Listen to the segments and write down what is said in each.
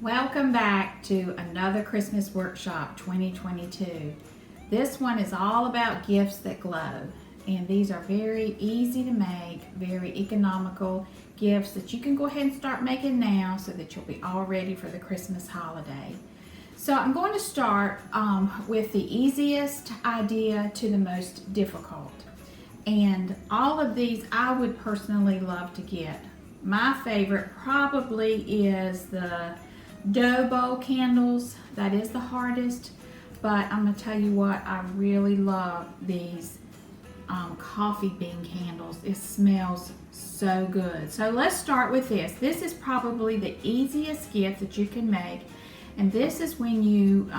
Welcome back to another Christmas Workshop 2022. This one is all about gifts that glow, and these are very easy to make, very economical gifts that you can go ahead and start making now so that you'll be all ready for the Christmas holiday. So I'm going to start with the easiest idea to the most difficult. And all of these I would personally love to get. My favorite probably is the dough bowl candles. That is the hardest, but I'm going to tell you what, I really love these coffee bean candles. It smells so good. So let's start with this. This is probably the easiest gift that you can make, and this is when you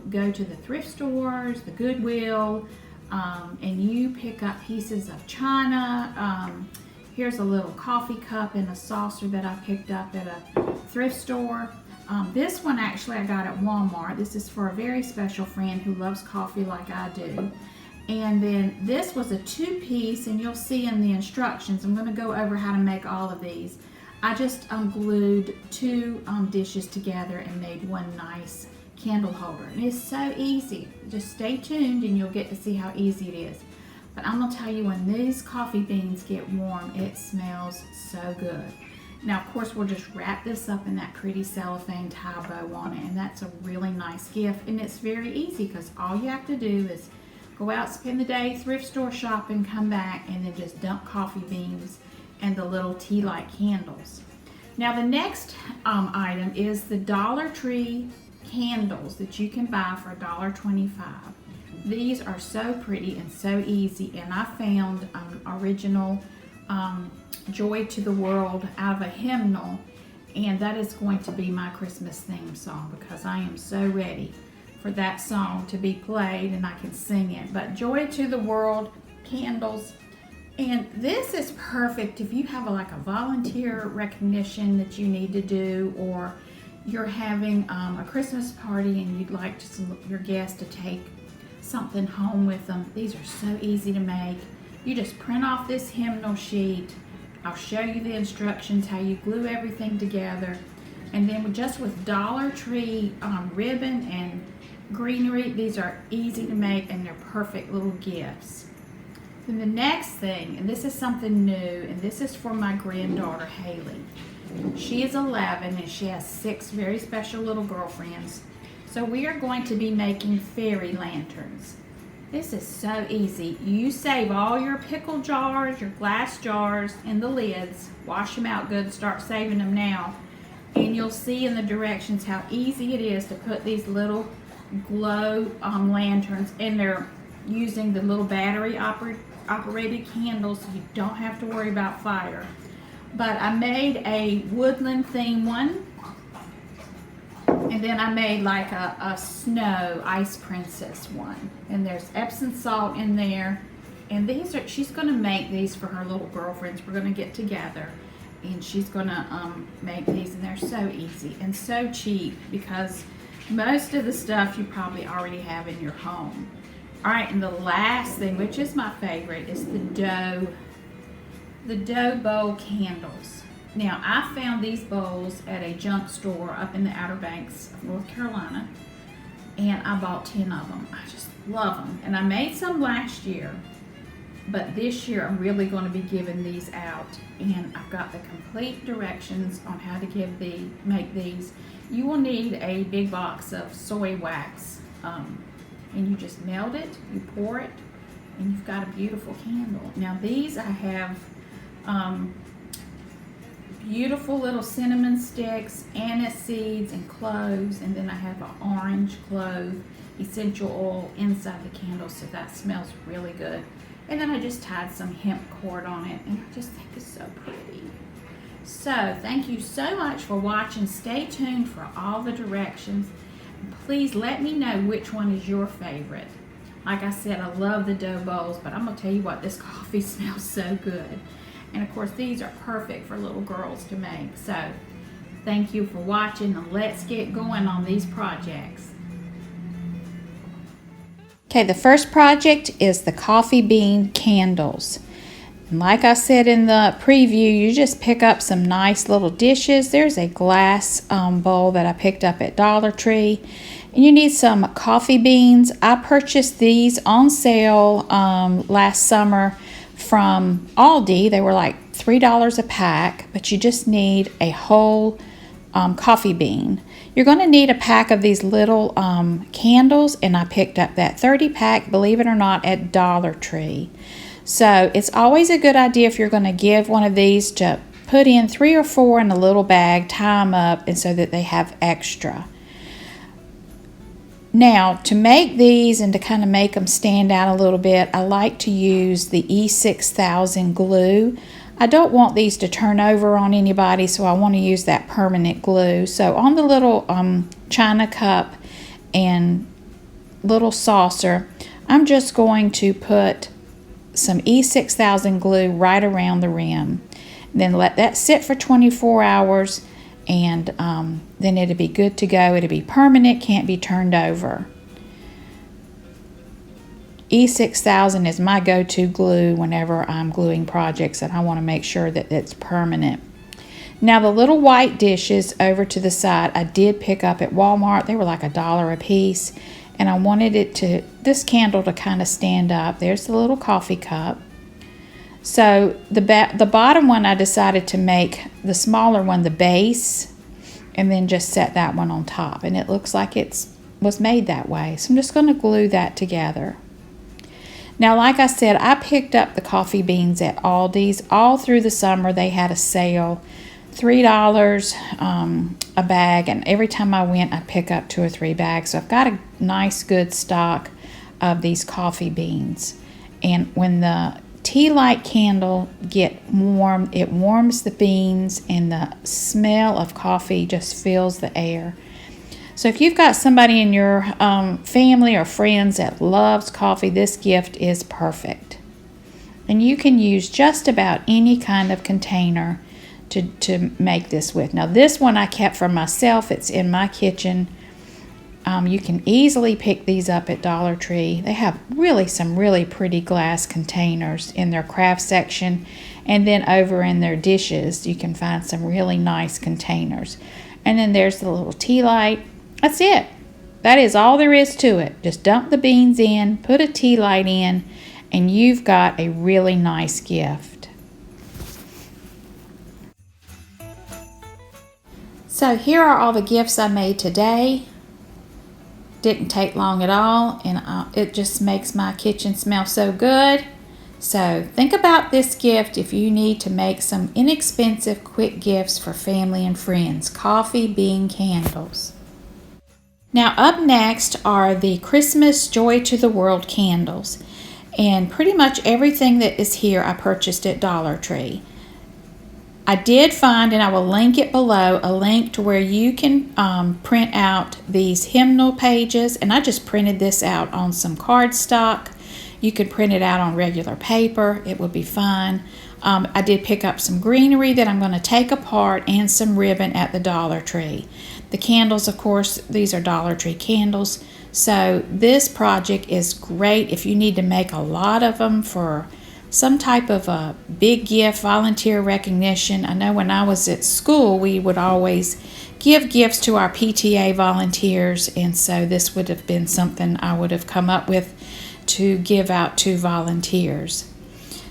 go to the thrift stores, the Goodwill, and you pick up pieces of china. Here's a little coffee cup and a saucer that I picked up at a thrift store. This one actually I got at Walmart. This is for a very special friend who loves coffee like I do. And then this was a two-piece, and you'll see in the instructions, I'm going to go over how to make all of these. I just glued two dishes together and made one nice candle holder. And it's so easy. Just stay tuned and you'll get to see how easy it is. But I'm going to tell you, when these coffee beans get warm, it smells so good. Now, of course, we'll just wrap this up in that pretty cellophane tie bow on it, and that's a really nice gift. And it's very easy because all you have to do is go out, spend the day thrift store shopping, come back, and then just dump coffee beans and the little tea light candles. Now, the next item is the Dollar Tree candles that you can buy for $1.25. These are so pretty and so easy, and I found original Joy to the World out of a hymnal, and that is going to be my Christmas theme song because I am so ready for that song to be played and I can sing it. But Joy to the World candles, and this is perfect if you have like a volunteer recognition that you need to do, or you're having a Christmas party and you'd like your guests to take something home with them. These are so easy to make. You just print off this hymnal sheet. I'll show you the instructions how you glue everything together, and then with Dollar Tree ribbon and greenery, these are easy to make and they're perfect little gifts. Then the next thing, and this is something new, and this is for my granddaughter Haley. She is 11 and she has 6 very special little girlfriends. So we are going to be making fairy lanterns. This is so easy. You save all your pickle jars, your glass jars, and the lids. Wash them out good, start saving them now. And you'll see in the directions how easy it is to put these little glow lanterns, and they're using the little battery operated candles, so you don't have to worry about fire. But I made a woodland theme one. And then I made like a snow ice princess one. And there's Epsom salt in there. And she's going to make these for her little girlfriends. We're going to get together and she's going to make these. And they're so easy and so cheap because most of the stuff you probably already have in your home. All right, and the last thing, which is my favorite, is the dough bowl candles. Now, I found these bowls at a junk store up in the Outer Banks of North Carolina, and I bought 10 of them. I just love them. And I made some last year, but this year I'm really going to be giving these out, and I've got the complete directions on how to make these. You will need a big box of soy wax, and you just melt it, you pour it, and you've got a beautiful candle. Now, these I have beautiful little cinnamon sticks, anise seeds, and cloves, and then I have an orange clove essential oil inside the candle, so that smells really good. And then I just tied some hemp cord on it, and I just think it's so pretty. So thank you so much for watching. Stay tuned for all the directions. Please let me know which one is your favorite. Like I said, I love the dough bowls, but I'm going to tell you what, this coffee smells so good. And of course, these are perfect for little girls to make. So thank you for watching, and let's get going on these projects. Okay, the first project is the coffee bean candles. And like I said in the preview, you just pick up some nice little dishes. There's a glass bowl that I picked up at Dollar Tree. And you need some coffee beans. I purchased these on sale last summer from Aldi. They were like $3 a pack, but you just need a whole coffee bean. You're going to need a pack of these little candles, and I picked up that 30 pack, believe it or not, at Dollar Tree. So it's always a good idea if you're going to give one of these to put in 3 or 4 in a little bag, tie them up, and so that they have extra. Now, to make these and to kind of make them stand out a little bit, I like to use the E6000 glue. I don't want these to turn over on anybody, so I want to use that permanent glue. So on the little china cup and little saucer, I'm just going to put some E6000 glue right around the rim. Then let that sit for 24 hours, and then it'll be good to go. It'll be permanent, can't be turned over. E6000 is my go-to glue whenever I'm gluing projects and I want to make sure that it's permanent. Now the little white dishes over to the side I did pick up at Walmart. They were like $1 a piece, and I wanted this candle to kind of stand up. There's the little coffee cup. So the bottom one I decided to make the smaller one the base, and then just set that one on top, and it looks like it was made that way. So I'm just going to glue that together. Now, like I said, I picked up the coffee beans at Aldi's all through the summer. They had a sale, $3 a bag, and every time I went, I'd pick up 2 or 3 bags. So I've got a nice, good stock of these coffee beans. And when the tea light candle get warm, it warms the beans, and the smell of coffee just fills the air. So if you've got somebody in your family or friends that loves coffee, this gift is perfect. And you can use just about any kind of container to make this with. Now this one I kept for myself. It's in my kitchen. You can easily pick these up at Dollar Tree. They have some really pretty glass containers in their craft section, and then over in their dishes you can find some really nice containers. And then there's the little tea light. That's it. That is all there is to it. Just dump the beans in, put a tea light in, and you've got a really nice gift. So here are all the gifts I made today. Didn't take long at all, and it just makes my kitchen smell so good. So think about this gift if you need to make some inexpensive, quick gifts for family and friends. Coffee bean candles. Now up next are the Christmas Joy to the World candles. And pretty much everything that is here I purchased at Dollar Tree. I did find, and I will link it below, a link to where you can print out these hymnal pages. And I just printed this out on some cardstock. You could print it out on regular paper. It would be fine. I did pick up some greenery that I'm going to take apart, and some ribbon at the Dollar Tree. The candles, of course, these are Dollar Tree candles. So this project is great if you need to make a lot of them for some type of a big gift, volunteer recognition. I know when I was at school, we would always give gifts to our PTA volunteers, and so this would have been something I would have come up with to give out to volunteers.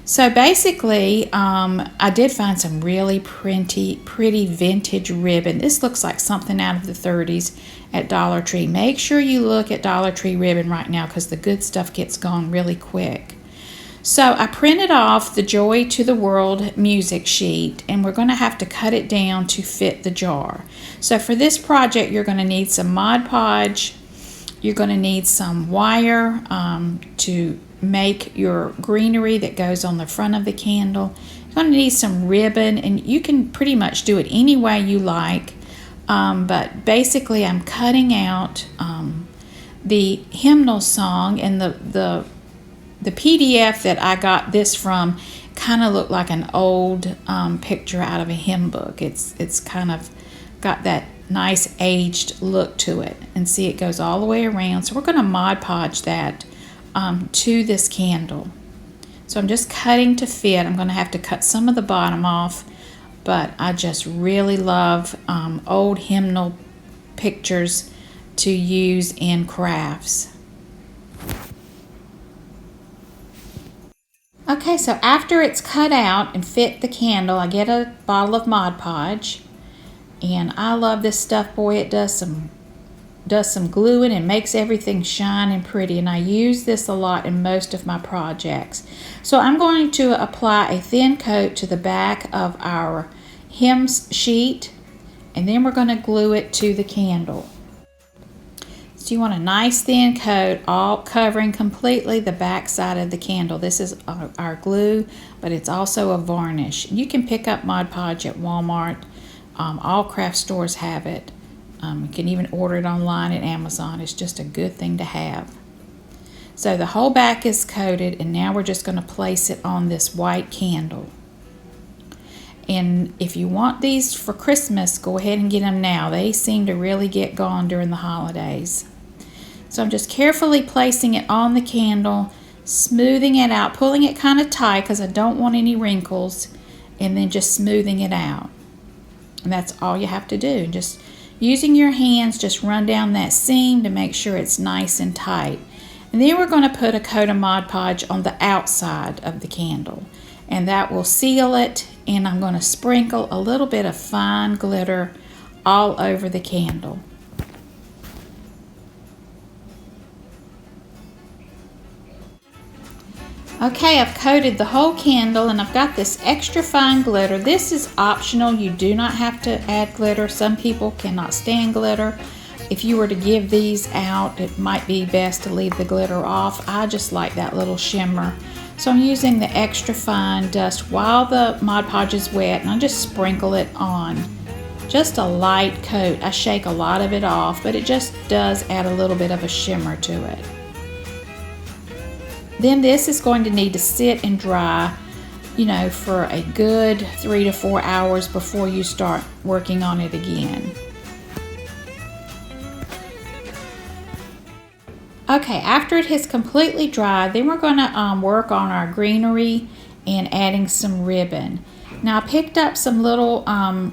So basically, I did find some really pretty vintage ribbon. This looks like something out of the 30s at Dollar Tree. Make sure you look at Dollar Tree ribbon right now, because the good stuff gets gone really quick. So I printed off the Joy to the World music sheet, and we're going to have to cut it down to fit the jar. So for this project, you're going to need some Mod Podge. You're going to need some wire to make your greenery that goes on the front of the candle. You're going to need some ribbon, and you can pretty much do it any way you like. But basically, I'm cutting out the hymnal song, and the PDF that I got this from kind of looked like an old picture out of a hymn book. It's kind of got that nice aged look to it, and see, it goes all the way around. So we're going to Mod Podge that to this candle. So I'm just cutting to fit. I'm going to have to cut some of the bottom off, but I just really love old hymnal pictures to use in crafts. Okay, so after it's cut out and fit the candle, I get a bottle of Mod Podge, and I love this stuff. Boy, it does some gluing and makes everything shine and pretty, and I use this a lot in most of my projects. So I'm going to apply a thin coat to the back of our hem sheet, and then we're going to glue it to the candle. So you want a nice thin coat, all covering completely the back side of the candle. This is our glue, but it's also a varnish. You can pick up Mod Podge at Walmart. All craft stores have it. You can even order it online at Amazon. It's just a good thing to have. So the whole back is coated, and now we're just going to place it on this white candle. And if you want these for Christmas, go ahead and get them now. They seem to really get gone during the holidays. So I'm just carefully placing it on the candle, smoothing it out, pulling it kind of tight because I don't want any wrinkles, and then just smoothing it out. And that's all you have to do. Just using your hands, just run down that seam to make sure it's nice and tight. And then we're going to put a coat of Mod Podge on the outside of the candle, and that will seal it. And I'm going to sprinkle a little bit of fine glitter all over the candle. Okay, I've coated the whole candle, and I've got this extra fine glitter. This is optional. You do not have to add glitter. Some people cannot stand glitter. If you were to give these out, it might be best to leave the glitter off. I just like that little shimmer. So I'm using the extra fine dust while the Mod Podge is wet, and I just sprinkle it on. Just a light coat. I shake a lot of it off, but it just does add a little bit of a shimmer to it. Then this is going to need to sit and dry, for a good 3 to 4 hours before you start working on it again. Okay, after it has completely dried, then we're going to work on our greenery and adding some ribbon. Now I picked up some little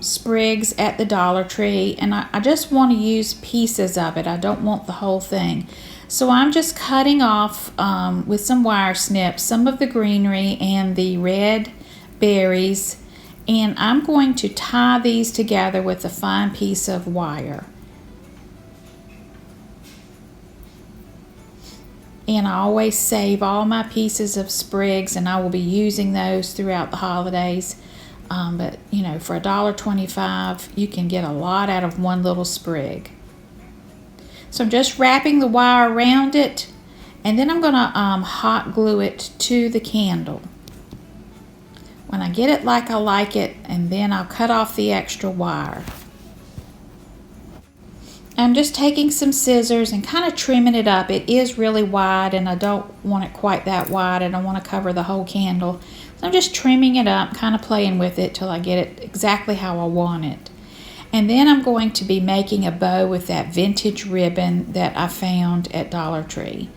sprigs at the Dollar Tree, and I just want to use pieces of it. I don't want the whole thing. So I'm just cutting off with some wire snips some of the greenery and the red berries, and I'm going to tie these together with a fine piece of wire. And I always save all my pieces of sprigs, and I will be using those throughout the holidays. But for $1.25, you can get a lot out of one little sprig. So I'm just wrapping the wire around it, and then I'm going to hot glue it to the candle. When I get it like I like it, and then I'll cut off the extra wire. I'm just taking some scissors and kind of trimming it up. It is really wide, and I don't want it quite that wide. I don't want to cover the whole candle. So I'm just trimming it up, kind of playing with it till I get it exactly how I want it. And then I'm going to be making a bow with that vintage ribbon that I found at Dollar Tree.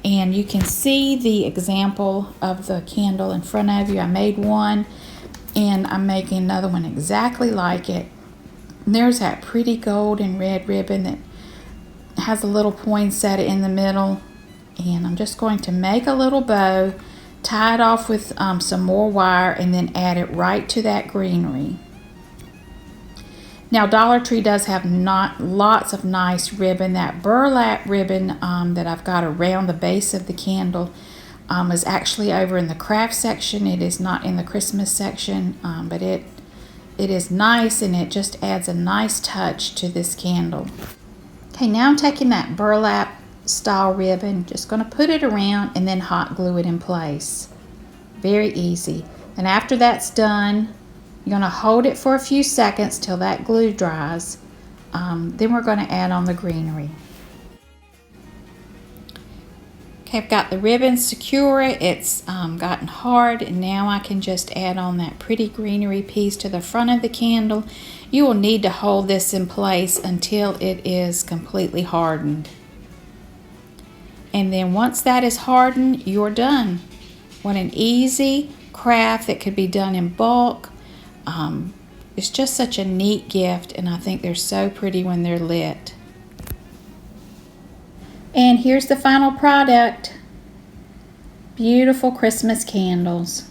And you can see the example of the candle in front of you. I made one, and I'm making another one exactly like it. And there's that pretty gold and red ribbon that has a little poinsettia in the middle. And I'm just going to make a little bow, tie it off with some more wire, and then add it right to that greenery. Now Dollar Tree does have lots of nice ribbon. That burlap ribbon that I've got around the base of the candle is actually over in the craft section. It is not in the Christmas section, but it is nice, and it just adds a nice touch to this candle. Okay, now I'm taking that burlap style ribbon, just going to put it around and then hot glue it in place. Very easy. And after that's done, you're going to hold it for a few seconds till that glue dries. Then we're going to add on the greenery. Okay, I've got the ribbon secure. It's gotten hard, and now I can just add on that pretty greenery piece to the front of the candle. You will need to hold this in place until it is completely hardened. And then once that is hardened, you're done. What an easy craft that could be done in bulk. It's just such a neat gift, and I think they're so pretty when they're lit. And here's the final product. Beautiful Christmas candles.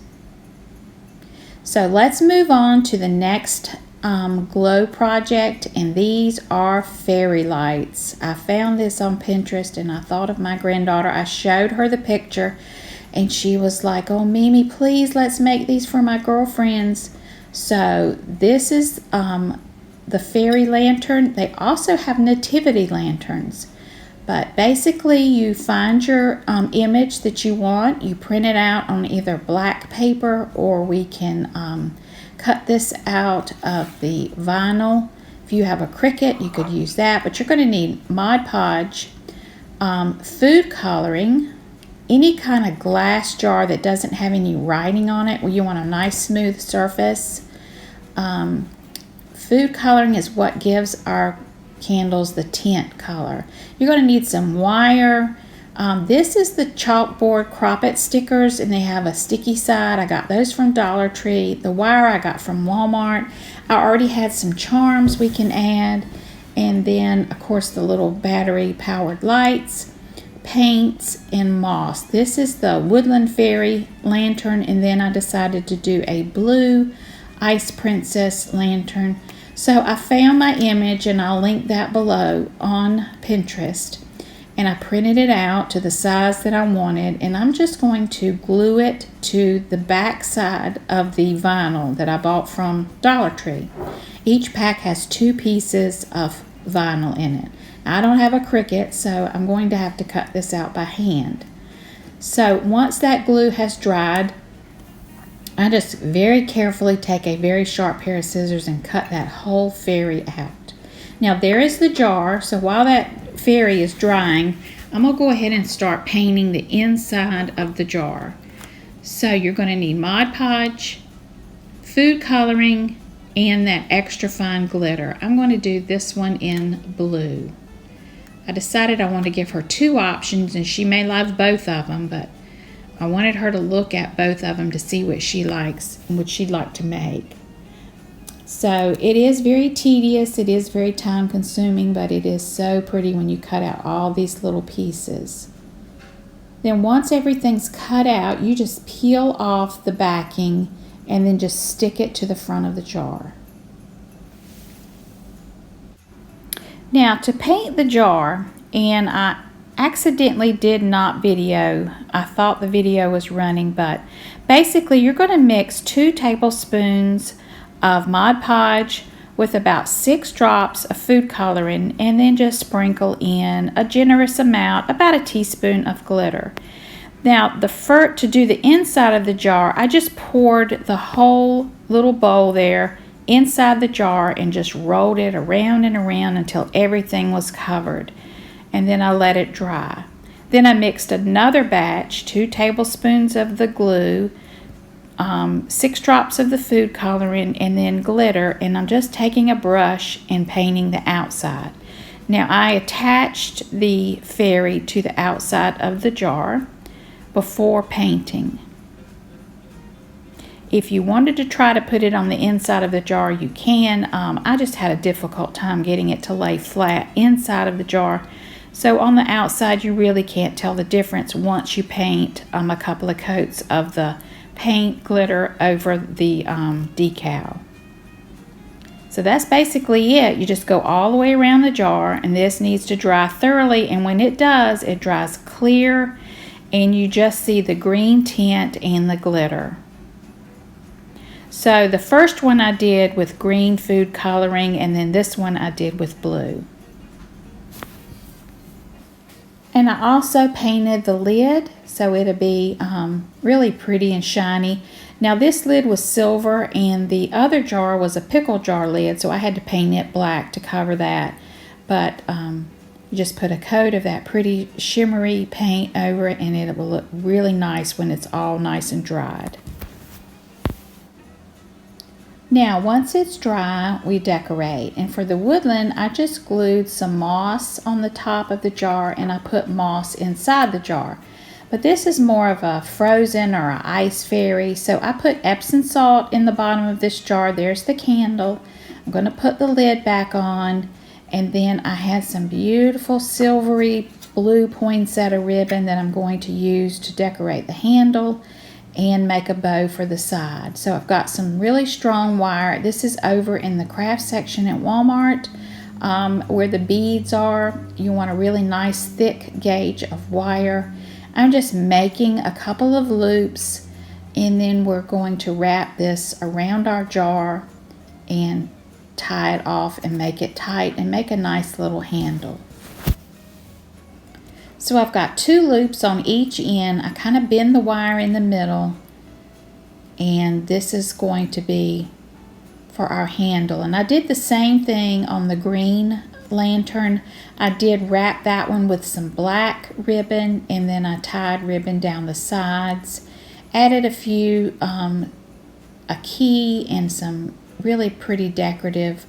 So let's move on to the next glow project, and these are fairy lights. I found this on Pinterest and I thought of my granddaughter. I showed her the picture and she was like, "Oh, Mimi, please, let's make these for my girlfriends." So this is the fairy lantern. They also have nativity lanterns. But basically, you find your image that you want. You print it out on either black paper, or we can cut this out of the vinyl. If you have a Cricut, you could use that. But you're going to need Mod Podge, food coloring, any kind of glass jar that doesn't have any writing on it, where you want a nice smooth surface. Food coloring is what gives our candles the tint color. You're going to need some wire. This is the chalkboard Crop It stickers, and they have a sticky side. I got those from Dollar Tree. The wire I got from Walmart. I already had some charms we can add, and then of course the little battery powered lights, paints, and moss. This is the Woodland Fairy lantern, and then I decided to do a blue Ice Princess lantern. So I found my image, and I'll link that below on Pinterest, and I printed it out to the size that I wanted, and I'm just going to glue it to the back side of the vinyl that I bought from Dollar Tree. Each pack has 2 pieces of vinyl in it. I don't have a Cricut, so I'm going to have to cut this out by hand. So once that glue has dried, I just very carefully take a very sharp pair of scissors and cut that whole fairy out. Now there is the jar, so while that fairy is drying, I'm going to go ahead and start painting the inside of the jar. So you're going to need Mod Podge, food coloring, and that extra fine glitter. I'm going to do this one in blue. I decided I wanted to give her 2 options, and she may love both of them, but I wanted her to look at both of them to see what she likes and what she'd like to make. So it is very tedious, it is very time consuming, but it is so pretty when you cut out all these little pieces. Then once everything's cut out, you just peel off the backing and then just stick it to the front of the jar. Now to paint the jar, and I accidentally did not video. I thought the video was running, but basically you're going to mix 2 tablespoons of Mod Podge with about 6 drops of food coloring, and then just sprinkle in a generous amount, about a teaspoon of glitter. Now to do the inside of the jar, I just poured the whole little bowl there inside the jar and just rolled it around and around until everything was covered. And then I let it dry. Then I mixed another batch, 2 tablespoons of the glue, 6 drops of the food coloring, and then glitter, and I'm just taking a brush and painting the outside. Now I attached the fairy to the outside of the jar before painting. If you wanted to try to put it on the inside of the jar, you can. I just had a difficult time getting it to lay flat inside of the jar. So on the outside, you really can't tell the difference once you paint a couple of coats of the paint glitter over the decal. So that's basically it. You just go all the way around the jar, and this needs to dry thoroughly, and when it does, it dries clear, and you just see the green tint and the glitter. So the first one I did with green food coloring, and then this one I did with blue. And I also painted the lid so it'll be really pretty and shiny. Now this lid was silver, and the other jar was a pickle jar lid, so I had to paint it black to cover that. But you just put a coat of that pretty shimmery paint over it, and it will look really nice when it's all nice and dried. Now once it's dry, we decorate, and for the woodland I just glued some moss on the top of the jar, and I put moss inside the jar. But this is more of a frozen or an ice fairy. So I put Epsom salt in the bottom of this jar. There's the candle. I'm going to put the lid back on. And then I had some beautiful silvery blue poinsettia ribbon that I'm going to use to decorate the handle and make a bow for the side. So I've got some really strong wire. This is over in the craft section at Walmart where the beads are. You want a really nice thick gauge of wire. I'm just making a couple of loops, and then we're going to wrap this around our jar and tie it off and make it tight and make a nice little handle. So I've got 2 loops on each end. I kind of bend the wire in the middle, and this is going to be for our handle. And I did the same thing on the green lantern. I did wrap that one with some black ribbon, and then I tied ribbon down the sides, added a few a key and some really pretty decorative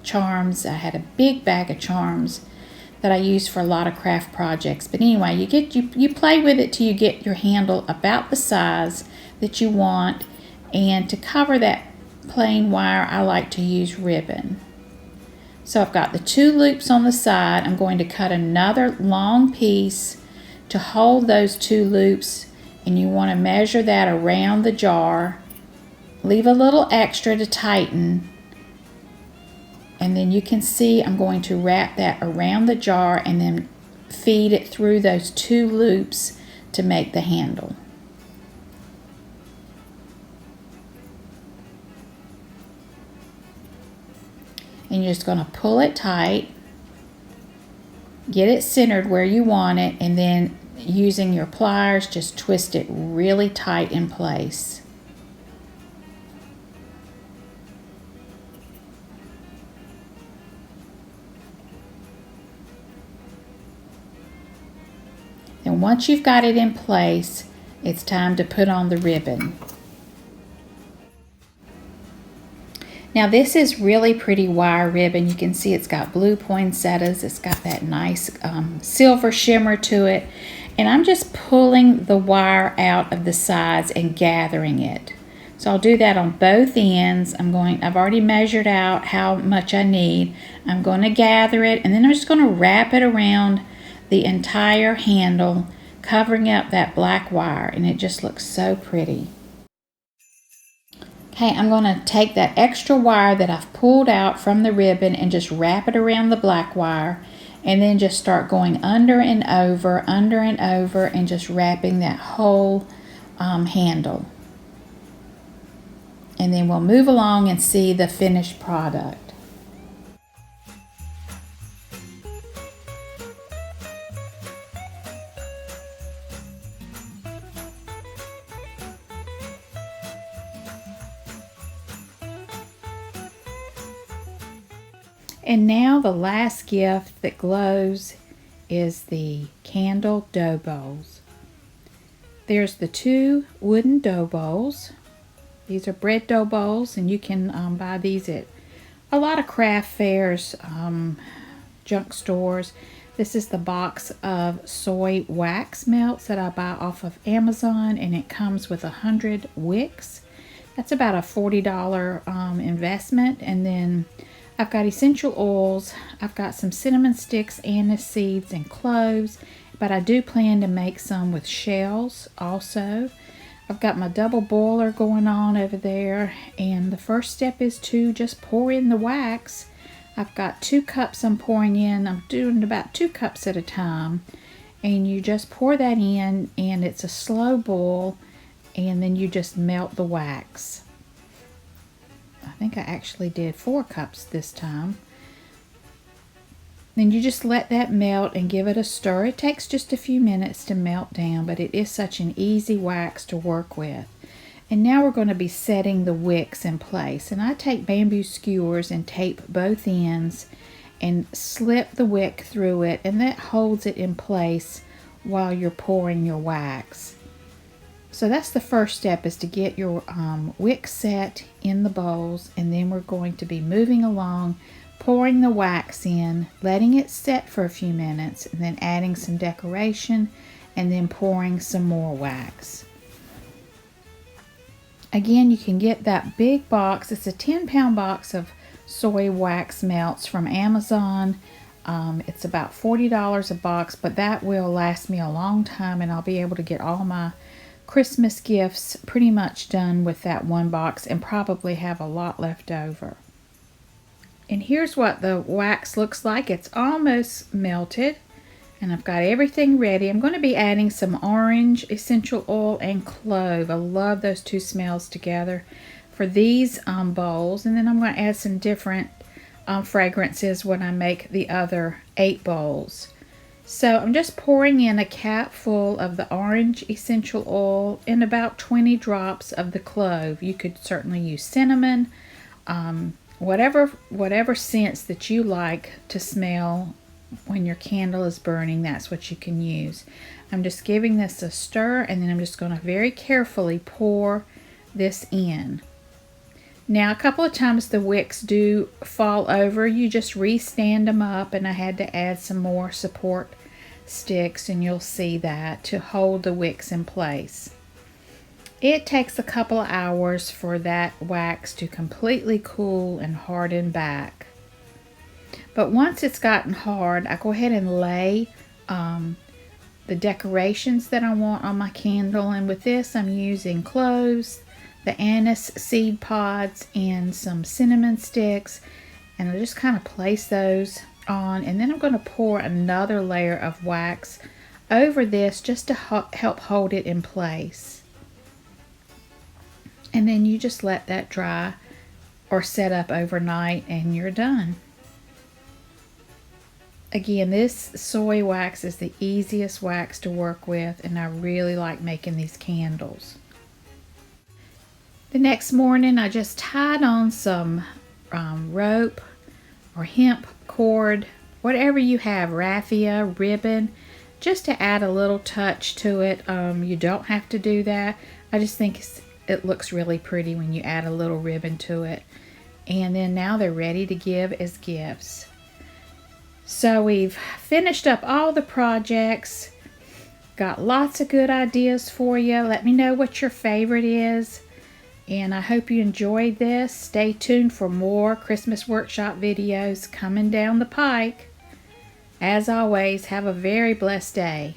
charms. I had a big bag of charms that I use for a lot of craft projects. But anyway, you play with it till you get your handle about the size that you want. And to cover that plain wire, I like to use ribbon. So I've got the 2 loops on the side. I'm going to cut another long piece to hold those 2 loops, and you want to measure that around the jar. Leave a little extra to tighten. And then you can see I'm going to wrap that around the jar and then feed it through those 2 loops to make the handle. And you're just going to pull it tight, get it centered where you want it, and then using your pliers, just twist it really tight in place. And once you've got it in place, it's time to put on the ribbon. Now this is really pretty wire ribbon. You can see it's got blue poinsettias. It's got that nice silver shimmer to it. And I'm just pulling the wire out of the sides and gathering it. So I'll do that on both ends. I've already measured out how much I need. I'm going to gather it, and then I'm just going to wrap it around the entire handle, covering up that black wire, and it just looks so pretty. Okay, I'm going to take that extra wire that I've pulled out from the ribbon and just wrap it around the black wire, and then just start going under and over, and just wrapping that whole handle. And then we'll move along and see the finished product. And now the last gift that glows is the candle dough bowls. There's the 2 wooden dough bowls. These are bread dough bowls, and you can buy these at a lot of craft fairs, junk stores. This is the box of soy wax melts that I buy off of Amazon, and it comes with 100 wicks. That's about a $40 investment. And then I've got essential oils. I've got some cinnamon sticks, anise seeds, and cloves, but I do plan to make some with shells also. I've got my double boiler going on over there, and the first step is to just pour in the wax. I've got 2 cups I'm pouring in. I'm doing about 2 cups at a time, and you just pour that in, and it's a slow boil, and then you just melt the wax. I think I actually did 4 cups this time. Then you just let that melt and give it a stir. It takes just a few minutes to melt down, but it is such an easy wax to work with. And now we're going to be setting the wicks in place. And I take bamboo skewers and tape both ends and slip the wick through it, and that holds it in place while you're pouring your wax. So that's the first step, is to get your wick set in the bowls, and then we're going to be moving along, pouring the wax in, letting it set for a few minutes, and then adding some decoration and then pouring some more wax. Again, you can get that big box. It's a 10-pound box of soy wax melts from Amazon. It's about $40 a box, but that will last me a long time, and I'll be able to get all my Christmas gifts pretty much done with that one box and probably have a lot left over. And here's what the wax looks like. It's almost melted, and I've got everything ready. I'm going to be adding some orange essential oil and clove. I love those two smells together for these bowls. And then I'm going to add some different fragrances when I make the other 8 bowls. So I'm just pouring in a cap full of the orange essential oil and about 20 drops of the clove. You could certainly use cinnamon, whatever scents that you like to smell when your candle is burning, that's what you can use. I'm just giving this a stir, and then I'm just going to very carefully pour this in. Now, a couple of times the wicks do fall over. You just re-stand them up, and I had to add some more support sticks, and you'll see that, to hold the wicks in place. It takes a couple of hours for that wax to completely cool and harden back. But once it's gotten hard, I go ahead and lay the decorations that I want on my candle. And with this, I'm using cloves, the anise seed pods, and some cinnamon sticks. And I just kind of place those on. And then I'm going to pour another layer of wax over this just to help hold it in place. And then you just let that dry or set up overnight, and you're done. Again, this soy wax is the easiest wax to work with, and I really like making these candles. The next morning, I just tied on some rope or hemp cord, whatever you have, raffia, ribbon, just to add a little touch to it. You don't have to do that. I just think it looks really pretty when you add a little ribbon to it. And then now they're ready to give as gifts. So we've finished up all the projects, got lots of good ideas for you. Let me know what your favorite is, and I hope you enjoyed this. Stay tuned for more Christmas workshop videos coming down the pike. As always, have a very blessed day.